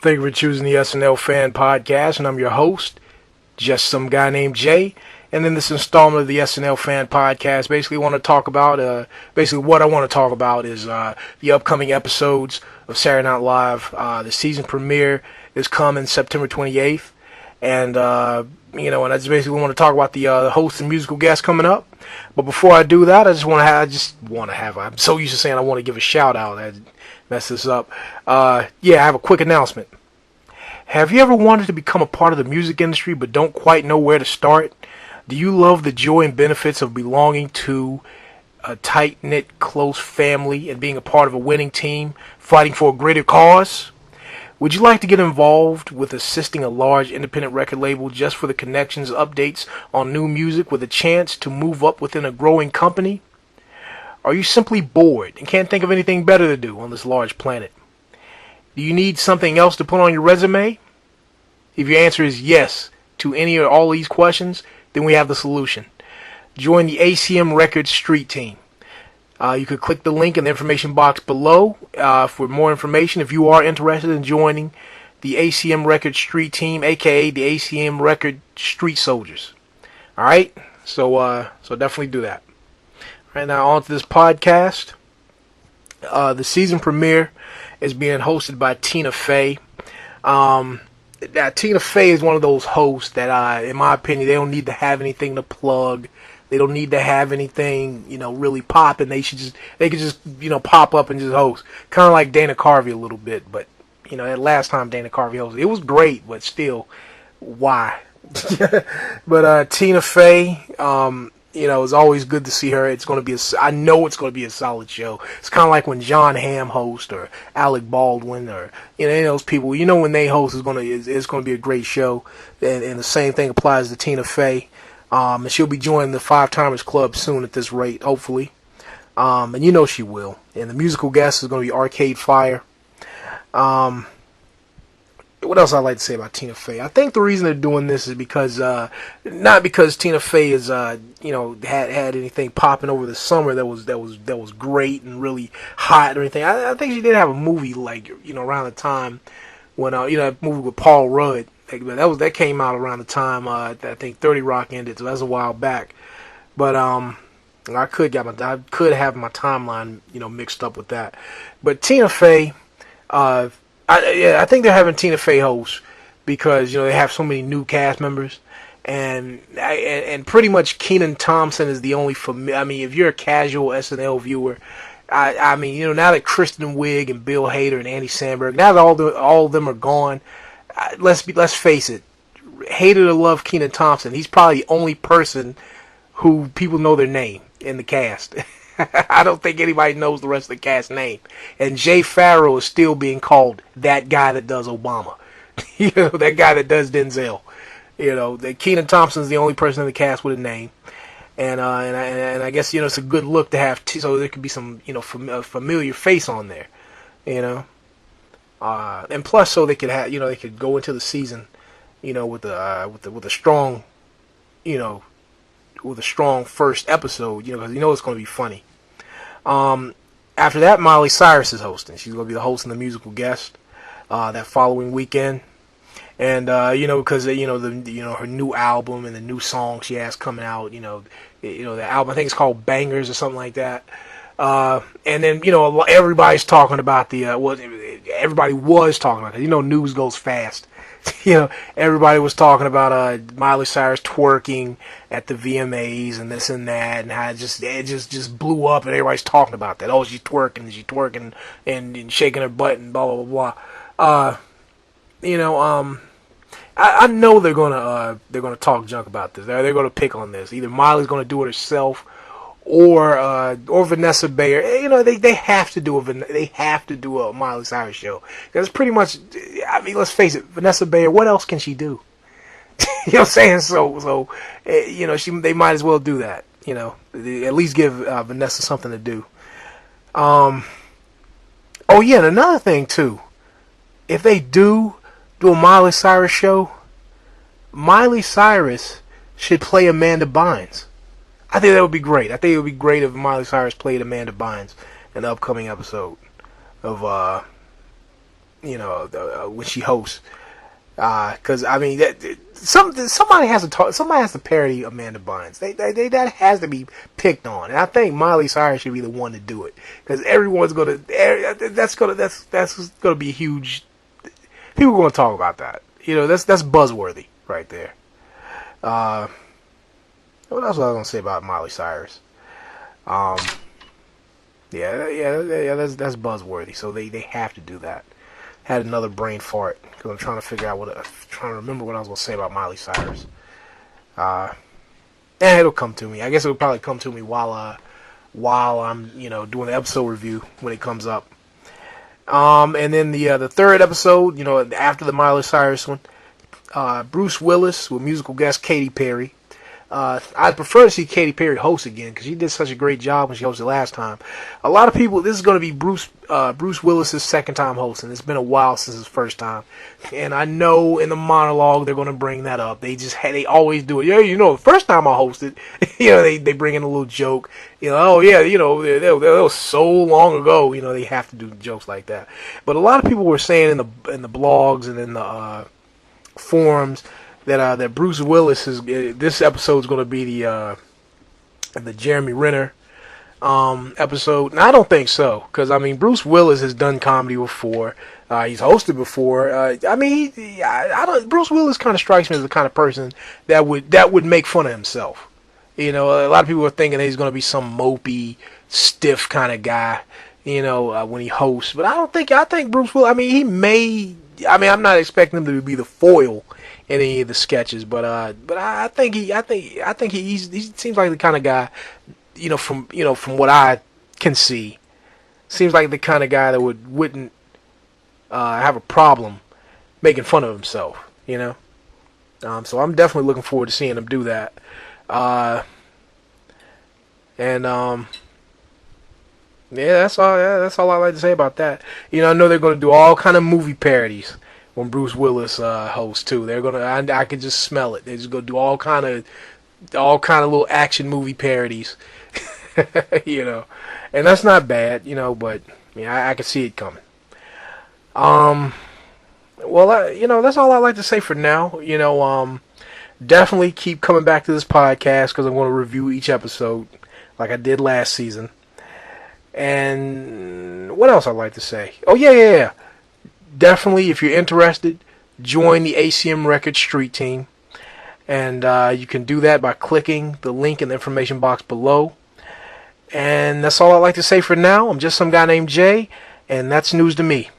Thank you for choosing the SNL Fan Podcast, and I'm your host, just some guy named Jay. And in this installment of the SNL Fan Podcast, basically what I want to talk about is the upcoming episodes of Saturday Night Live. The season premiere is coming September 28th, and and I just basically want to talk about the hosts and musical guests coming up. But before I do that, I'm so used to saying I want to give a shout out. I mess this up. I have a quick announcement. Have you ever wanted to become a part of the music industry but don't quite know where to start? Do you love the joy and benefits of belonging to a tight-knit, close family and being a part of a winning team, fighting for a greater cause? Would you like to get involved with assisting a large independent record label just for the connections, updates on new music with a chance to move up within a growing company? Are you simply bored and can't think of anything better to do on this large planet? Do you need something else to put on your resume? If your answer is yes to any or all these questions, then we have the solution. Join the ACM Records Street Team. You could click the link in the information box below for more information if you are interested in joining the ACM Records Street Team, aka the ACM Record Street Soldiers. Alright? So definitely do that. Alright, now on to this podcast. The season premiere is being hosted by Tina Fey. Tina Fey is one of those hosts that, in my opinion, they don't need to have anything to plug. They don't need to have anything, really popping. They could just, pop up and just host. Kind of like Dana Carvey a little bit, but, that last time Dana Carvey hosted, it was great, but still, why? But Tina Fey, it's always good to see her. I know it's going to be a solid show. It's kind of like when John Hamm hosts or Alec Baldwin or any of those people. When they host, it's going to be a great show. And the same thing applies to Tina Fey. And she'll be joining the Five Timers Club soon at this rate, hopefully. And she will. And the musical guest is going to be Arcade Fire. What else I'd like to say about Tina Fey? I think the reason they're doing this is because, not because Tina Fey is, had anything popping over the summer that was great and really hot or anything. I think she did have a movie around the time when, a movie with Paul Rudd. That came out around the time I think 30 Rock ended, so that's a while back. But I could have my timeline mixed up with that. But Tina Fey, I think they're having Tina Fey host because they have so many new cast members, and pretty much Kenan Thompson is the only if you're a casual SNL viewer, now that Kristen Wiig and Bill Hader and Andy Samberg, now that all of them are gone. Let's face it, hated or love Kenan Thompson, he's probably the only person who people know their name in the cast. I don't think anybody knows the rest of the cast's name. And Jay Pharaoh is still being called that guy that does Obama. That guy that does Denzel. That Kenan Thompson's the only person in the cast with a name. And I guess it's a good look to have so there could be some familiar face on there. And plus, so they could have, they could go into the season, with a strong, with a strong first episode, because it's going to be funny. After that, Miley Cyrus is hosting. She's going to be the host and the musical guest that following weekend. And because her new album and the new song she has coming out, the album, I think it's called Bangers or something like that. And then everybody's talking about everybody was talking about it. News goes fast. Everybody was talking about Miley Cyrus twerking at the VMAs and this and that, and how it just blew up, and everybody's talking about that. Oh, she's twerking and shaking her butt and blah blah blah blah. I know they're gonna talk junk about this. They're gonna pick on this. Either Miley's gonna do it herself, or Vanessa Bayer. They have to do a Miley Cyrus show. Because pretty much, let's face it, Vanessa Bayer, what else can she do? You know what I'm saying? So they might as well do that. At least give Vanessa something to do. Oh yeah, and another thing too, if they do a Miley Cyrus show, Miley Cyrus should play Amanda Bynes. I think that would be great. I think it would be great if Miley Cyrus played Amanda Bynes in the upcoming episode of when she hosts. Because I mean, somebody has to talk. Somebody has to parody Amanda Bynes. That has to be picked on, and I think Miley Cyrus should be the one to do it because everyone's gonna. That's gonna be huge. People are gonna talk about that. That's buzzworthy right there. What else was I gonna say about Miley Cyrus? Yeah, that's buzzworthy. So they have to do that. Had another brain fart because I'm trying to figure out trying to remember what I was gonna say about Miley Cyrus. It'll come to me. I guess it'll probably come to me while I'm doing the episode review when it comes up. And then the third episode, after the Miley Cyrus one, Bruce Willis with musical guest Katy Perry. I'd prefer to see Katy Perry host again because she did such a great job when she hosted last time. A lot of people, this is going to be Bruce Willis's second time hosting. It's been a while since his first time, and I know in the monologue they're going to bring that up. They always do it. Yeah, the first time I hosted, they bring in a little joke. Oh yeah, that was so long ago. They have to do jokes like that. But a lot of people were saying in the blogs and in the forums that Bruce Willis this episode is going to be the Jeremy Renner episode. And I don't think so because I mean Bruce Willis has done comedy before. He's hosted before. Bruce Willis kind of strikes me as the kind of person that would make fun of himself. A lot of people are thinking that he's going to be some mopey, stiff kind of guy. When he hosts, but I think Bruce Willis. I mean, he may. I mean, I'm not expecting him to be the foil in any of the sketches, but I think he seems like the kind of guy, from what I can see, seems like the kind of guy that wouldn't have a problem making fun of himself, So I'm definitely looking forward to seeing him do that, yeah, that's all. Yeah, that's all I like to say about that. I know they're going to do all kind of movie parodies when Bruce Willis hosts too. They're gonna. I can just smell it. They're just gonna do all kind of little action movie parodies. And that's not bad. But I can see it coming. Well, that's all I like to say for now. Definitely keep coming back to this podcast because I'm going to review each episode like I did last season. And what else I'd like to say? Oh, yeah. Definitely, if you're interested, join the ACM Records Street Team. And you can do that by clicking the link in the information box below. And that's all I'd like to say for now. I'm just some guy named Jay, and that's news to me.